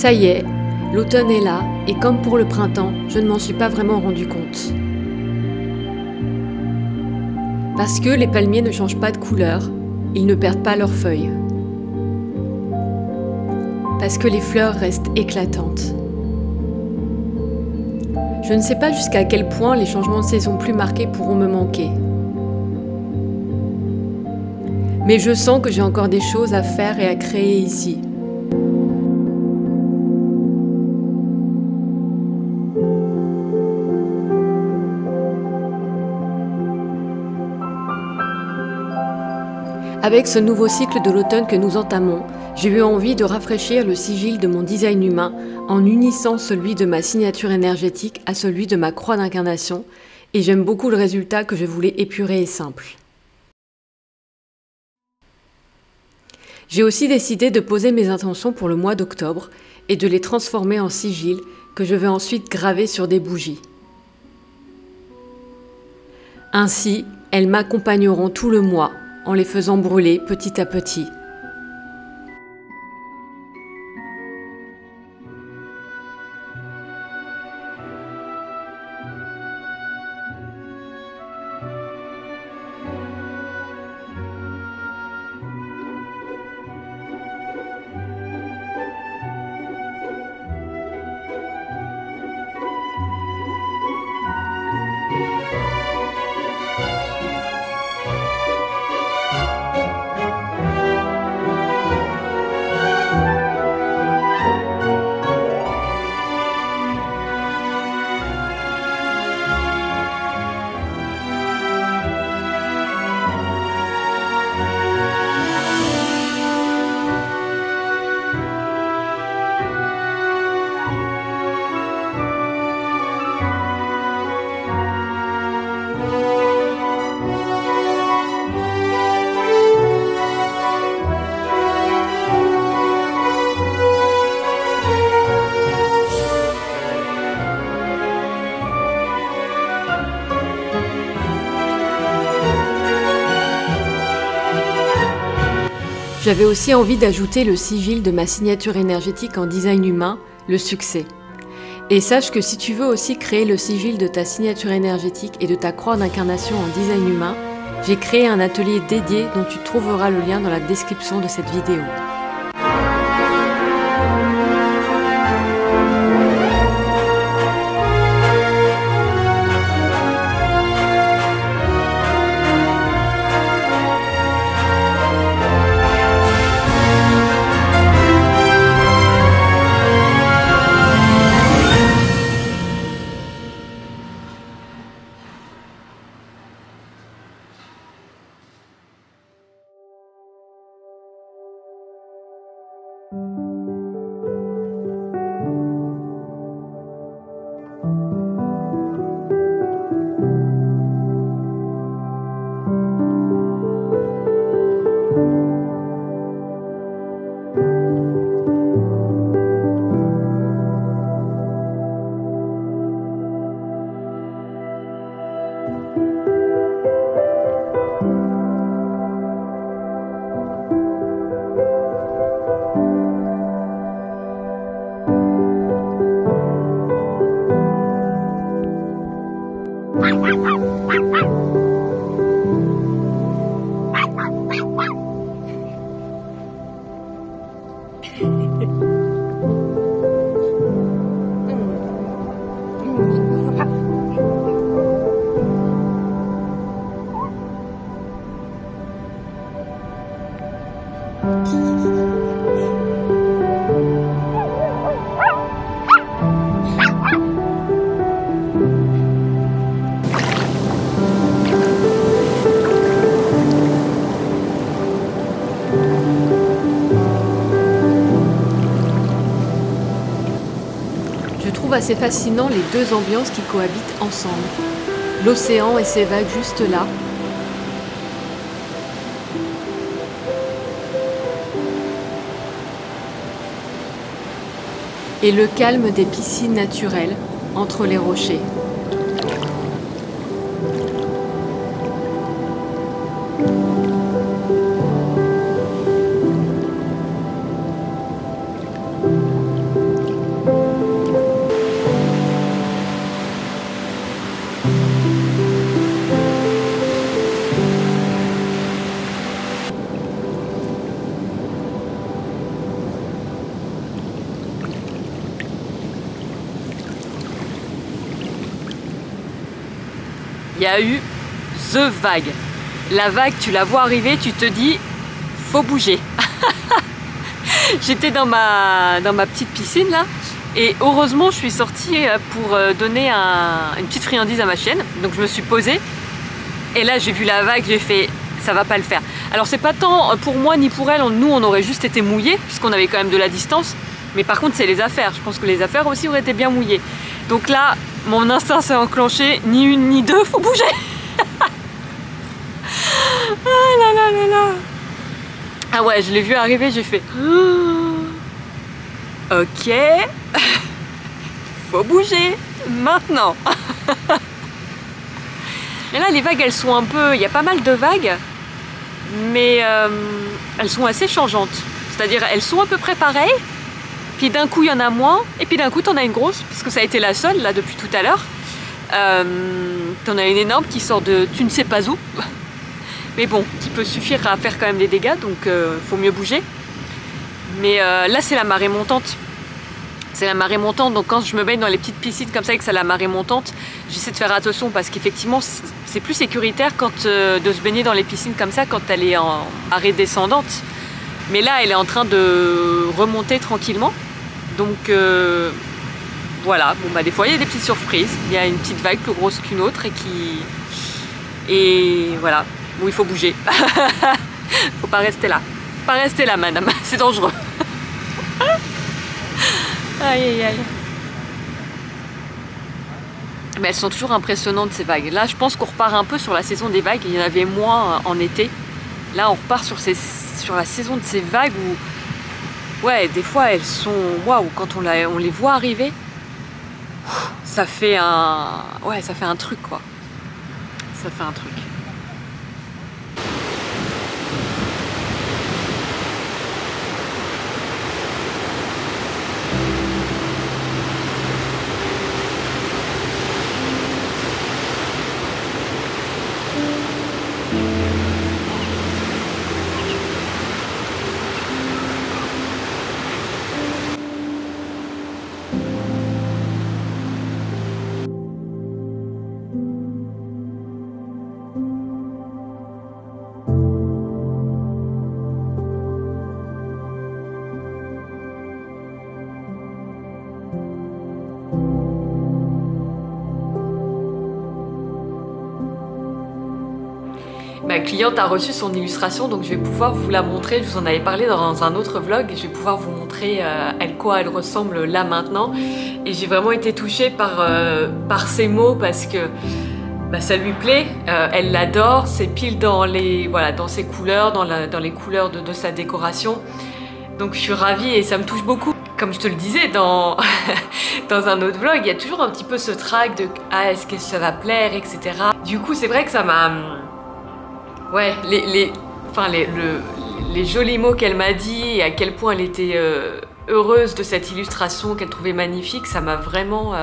Ça y est, l'automne est là, et comme pour le printemps, je ne m'en suis pas vraiment rendu compte. Parce que les palmiers ne changent pas de couleur, ils ne perdent pas leurs feuilles. Parce que les fleurs restent éclatantes. Je ne sais pas jusqu'à quel point les changements de saison plus marqués pourront me manquer. Mais je sens que j'ai encore des choses à faire et à créer ici. Avec ce nouveau cycle de l'automne que nous entamons, j'ai eu envie de rafraîchir le sigil de mon design humain en unissant celui de ma signature énergétique à celui de ma croix d'incarnation, et j'aime beaucoup le résultat que je voulais épuré et simple. J'ai aussi décidé de poser mes intentions pour le mois d'octobre et de les transformer en sigil que je vais ensuite graver sur des bougies. Ainsi, elles m'accompagneront tout le mois en les faisant brûler petit à petit. J'avais aussi envie d'ajouter le sigil de ma signature énergétique en design humain, le succès. Et sache que si tu veux aussi créer le sigil de ta signature énergétique et de ta croix d'incarnation en design humain, j'ai créé un atelier dédié dont tu trouveras le lien dans la description de cette vidéo. Je trouve assez fascinant les deux ambiances qui cohabitent ensemble. L'océan et ses vagues juste là. Et le calme des piscines naturelles entre les rochers. il y a eu The Vague. La vague, tu la vois arriver, tu te dis, faut bouger. J'étais dans ma petite piscine là, et heureusement je suis sortie pour donner une petite friandise à ma chienne. Donc je me suis posée, et là j'ai vu la vague, j'ai fait, ça va pas le faire. Alors c'est pas tant pour moi ni pour elle, nous on aurait juste été mouillés, puisqu'on avait quand même de la distance. Mais par contre c'est les affaires, je pense que les affaires aussi auraient été bien mouillées. Donc là, mon instinct s'est enclenché, ni une ni deux, faut bouger. Ah là là là là. Ah ouais, je l'ai vu arriver, j'ai fait ok, faut bouger maintenant. Et là les vagues elles sont un peu, il y a pas mal de vagues, mais elles sont assez changeantes. C'est-à-dire elles sont à peu près pareilles, puis d'un coup il y en a moins, et puis d'un coup t'en as une grosse, parce que ça a été la seule là depuis tout à l'heure. T'en as une énorme qui sort de tu ne sais pas où. Mais bon, qui peut suffire à faire quand même des dégâts, donc faut mieux bouger. Mais là c'est la marée montante. C'est la marée montante, donc quand je me baigne dans les petites piscines comme ça et que c'est la marée montante, j'essaie de faire attention parce qu'effectivement c'est plus sécuritaire de se baigner dans les piscines comme ça quand elle est en marée descendante. Mais là elle est en train de remonter tranquillement. Donc voilà, bon bah des fois il y a des petites surprises. Il y a une petite vague plus grosse qu'une autre et voilà. Où il faut bouger. Faut pas rester là. Pas rester là, madame. C'est dangereux. Aïe aïe aïe. Mais elles sont toujours impressionnantes ces vagues. Là, je pense qu'on repart un peu sur la saison des vagues. Il y en avait moins en été. Là, on repart sur la saison de ces vagues où, ouais, des fois elles sont, waouh, quand on les voit arriver, ça fait un truc quoi. Ça fait un truc. Ma cliente a reçu son illustration, donc je vais pouvoir vous la montrer. Je vous en avais parlé dans un autre vlog et je vais pouvoir vous montrer à quoi elle ressemble là maintenant. Et j'ai vraiment été touchée par ces mots parce que bah, ça lui plaît, elle l'adore, c'est pile dans ses couleurs, dans les couleurs de sa décoration. Donc je suis ravie et ça me touche beaucoup. Comme je te le disais dans un autre vlog, il y a toujours un petit peu ce trac de « Ah, est-ce que ça va plaire ?» etc. Du coup, c'est vrai que ça m'a... Ouais, les jolis mots qu'elle m'a dit et à quel point elle était heureuse de cette illustration, qu'elle trouvait magnifique, ça m'a vraiment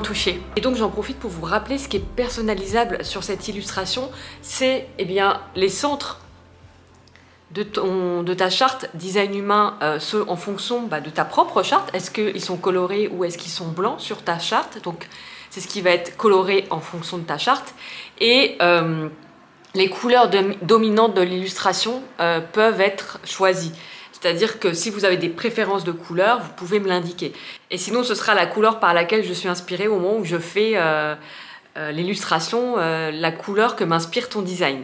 touchée. Et donc j'en profite pour vous rappeler ce qui est personnalisable sur cette illustration, c'est les centres de ta charte design humain, ceux en fonction de ta propre charte. Est-ce qu'ils sont colorés ou est-ce qu'ils sont blancs sur ta charte? Donc c'est ce qui va être coloré en fonction de ta charte. Et les couleurs dominantes de l'illustration peuvent être choisies. C'est-à-dire que si vous avez des préférences de couleurs, vous pouvez me l'indiquer. Et sinon, ce sera la couleur par laquelle je suis inspirée au moment où je fais l'illustration, la couleur que m'inspire ton design.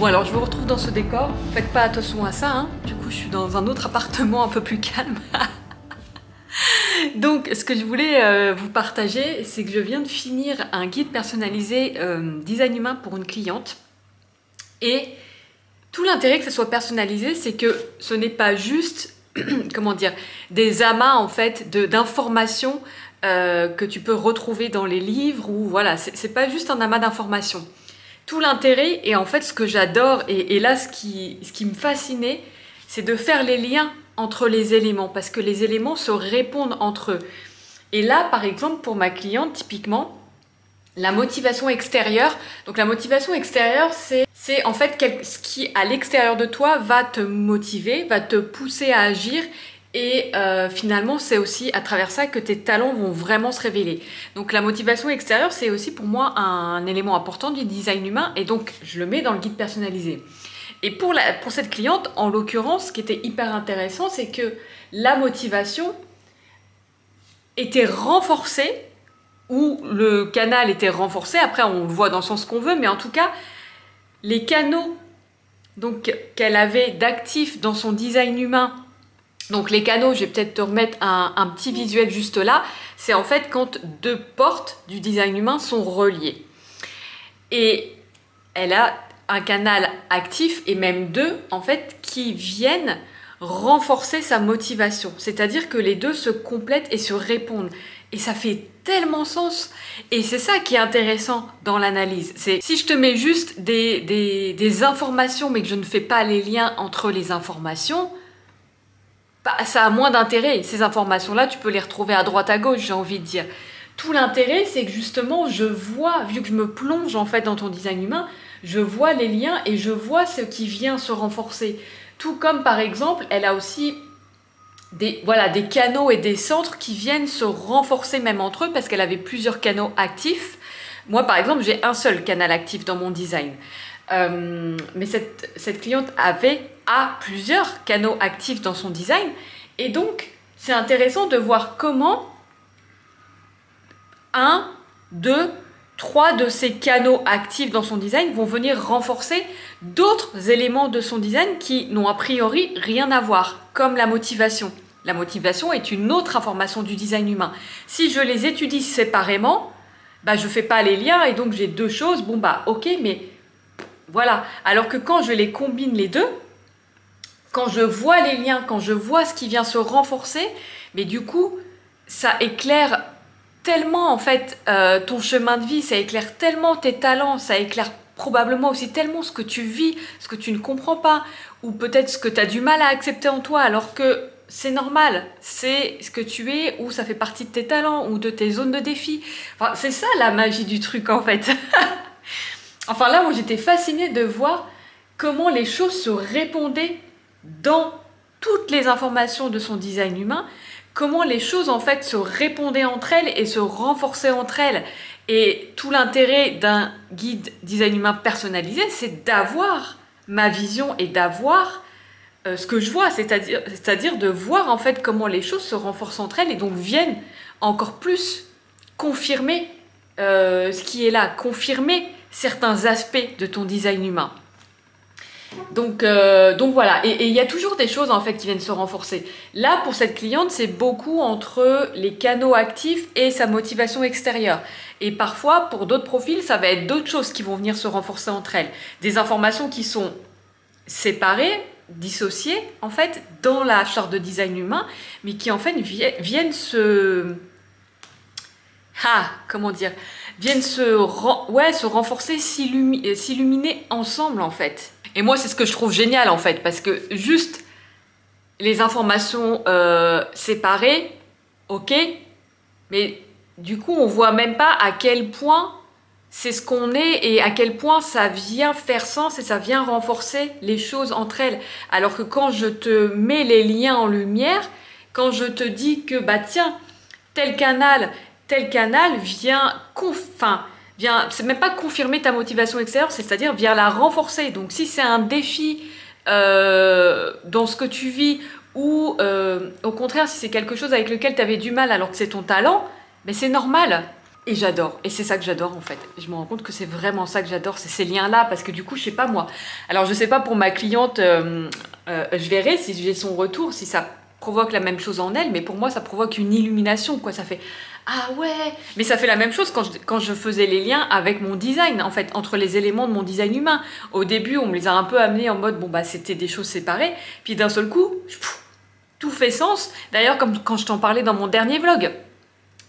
Bon alors je vous retrouve dans ce décor, faites pas attention à ça, hein. Du coup je suis dans un autre appartement un peu plus calme. Donc ce que je voulais vous partager, c'est que je viens de finir un guide personnalisé design humain pour une cliente. Et tout l'intérêt que ça soit personnalisé, c'est que ce n'est pas juste, comment dire, des amas en fait d'informations que tu peux retrouver dans les livres, ou voilà, c'est pas juste un amas d'informations. Tout l'intérêt, et en fait ce que j'adore, et là ce qui me fascinait, c'est de faire les liens entre les éléments, parce que les éléments se répondent entre eux. Et là, par exemple, pour ma cliente, typiquement, la motivation extérieure. Donc la motivation extérieure, c'est en fait ce qui, à l'extérieur de toi, va te motiver, va te pousser à agir. Et finalement, c'est aussi à travers ça que tes talents vont vraiment se révéler. Donc la motivation extérieure, c'est aussi pour moi un élément important du design humain. Et donc, je le mets dans le guide personnalisé. Et pour cette cliente, en l'occurrence, ce qui était hyper intéressant, c'est que la motivation était renforcée, ou le canal était renforcé. Après, on le voit dans le sens qu'on veut, mais en tout cas, les canaux qu'elle avait d'actifs dans son design humain. Donc les canaux, je vais peut-être te remettre un petit visuel juste là. C'est en fait quand deux portes du design humain sont reliées. Et elle a un canal actif, et même deux, en fait, qui viennent renforcer sa motivation. C'est-à-dire que les deux se complètent et se répondent. Et ça fait tellement sens. Et c'est ça qui est intéressant dans l'analyse. C'est si je te mets juste des informations, mais que je ne fais pas les liens entre les informations, bah, ça a moins d'intérêt. Ces informations-là, tu peux les retrouver à droite à gauche, j'ai envie de dire. Tout l'intérêt, c'est que justement, je vois, vu que je me plonge en fait dans ton design humain, je vois les liens et je vois ce qui vient se renforcer. Tout comme par exemple, elle a aussi des canaux et des centres qui viennent se renforcer même entre eux, parce qu'elle avait plusieurs canaux actifs. Moi par exemple, j'ai un seul canal actif dans mon design. Mais cette cliente a plusieurs canaux actifs dans son design, et donc c'est intéressant de voir comment 1, 2, 3 de ces canaux actifs dans son design vont venir renforcer d'autres éléments de son design qui n'ont a priori rien à voir, comme la motivation. La motivation est une autre information du design humain. Si je les étudie séparément, bah, je ne fais pas les liens, et donc j'ai deux choses, bon bah ok, mais voilà. Alors que quand je les combine les deux, quand je vois les liens, quand je vois ce qui vient se renforcer, mais du coup, ça éclaire tellement en fait ton chemin de vie, ça éclaire tellement tes talents, ça éclaire probablement aussi tellement ce que tu vis, ce que tu ne comprends pas, ou peut-être ce que tu as du mal à accepter en toi, alors que c'est normal, c'est ce que tu es, ou ça fait partie de tes talents, ou de tes zones de défi. Enfin, c'est ça la magie du truc en fait. Enfin là, moi j'étais fascinée de voir comment les choses se répondaient dans toutes les informations de son design humain, comment les choses en fait se répondaient entre elles et se renforçaient entre elles. Et tout l'intérêt d'un guide design humain personnalisé, c'est d'avoir ma vision et d'avoir ce que je vois, c'est-à-dire de voir en fait comment les choses se renforcent entre elles et donc viennent encore plus confirmer ce qui est là, confirmer certains aspects de ton design humain. Donc voilà, et il y a toujours des choses en fait qui viennent se renforcer. Là, pour cette cliente, c'est beaucoup entre les canaux actifs et sa motivation extérieure. Et parfois, pour d'autres profils, ça va être d'autres choses qui vont venir se renforcer entre elles. Des informations qui sont séparées, dissociées, en fait, dans la charte de design humain, mais qui en fait viennent se... viennent se renforcer, s'illuminer ensemble en fait. Et moi c'est ce que je trouve génial en fait, parce que juste les informations séparées, ok, mais du coup on voit même pas à quel point c'est ce qu'on est et à quel point ça vient faire sens et ça vient renforcer les choses entre elles. Alors que quand je te mets les liens en lumière, quand je te dis que bah tiens, tel canal vient, c'est même pas confirmer ta motivation extérieure, c'est-à-dire vient la renforcer. Donc si c'est un défi dans ce que tu vis, ou au contraire si c'est quelque chose avec lequel tu avais du mal alors que c'est ton talent, mais c'est normal. Et j'adore, et c'est ça que j'adore en fait. Je me rends compte que c'est vraiment ça que j'adore, c'est ces liens-là, parce que du coup, je sais pas moi. Alors je sais pas pour ma cliente, je verrai si j'ai son retour, si ça provoque la même chose en elle, mais pour moi, ça provoque une illumination, quoi. Ça fait ah ouais, mais ça fait la même chose quand je faisais les liens avec mon design, en fait, entre les éléments de mon design humain. Au début, on me les a un peu amenés en mode bon bah c'était des choses séparées, puis d'un seul coup, tout fait sens. D'ailleurs, comme quand je t'en parlais dans mon dernier vlog.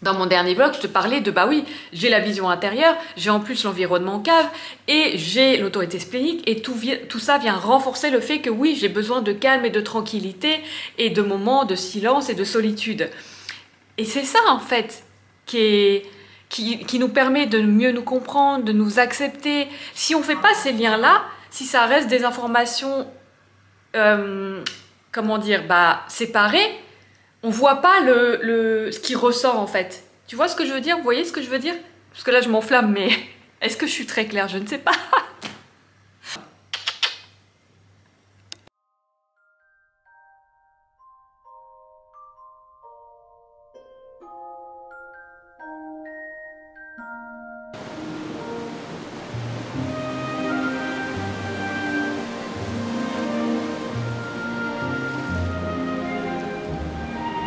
Dans mon dernier vlog, je te parlais de, bah oui, j'ai la vision intérieure, j'ai en plus l'environnement cave, et j'ai l'autorité splénique, et tout ça vient renforcer le fait que oui, j'ai besoin de calme et de tranquillité, et de moments de silence et de solitude. Et c'est ça, en fait, qui nous permet de mieux nous comprendre, de nous accepter. Si on ne fait pas ces liens-là, si ça reste des informations, comment dire, bah, séparées, on voit pas ce qui ressort en fait. Tu vois ce que je veux dire? Vous voyez ce que je veux dire? Parce que là je m'enflamme, mais est-ce que je suis très claire? Je ne sais pas.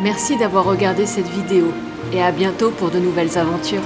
Merci d'avoir regardé cette vidéo et à bientôt pour de nouvelles aventures.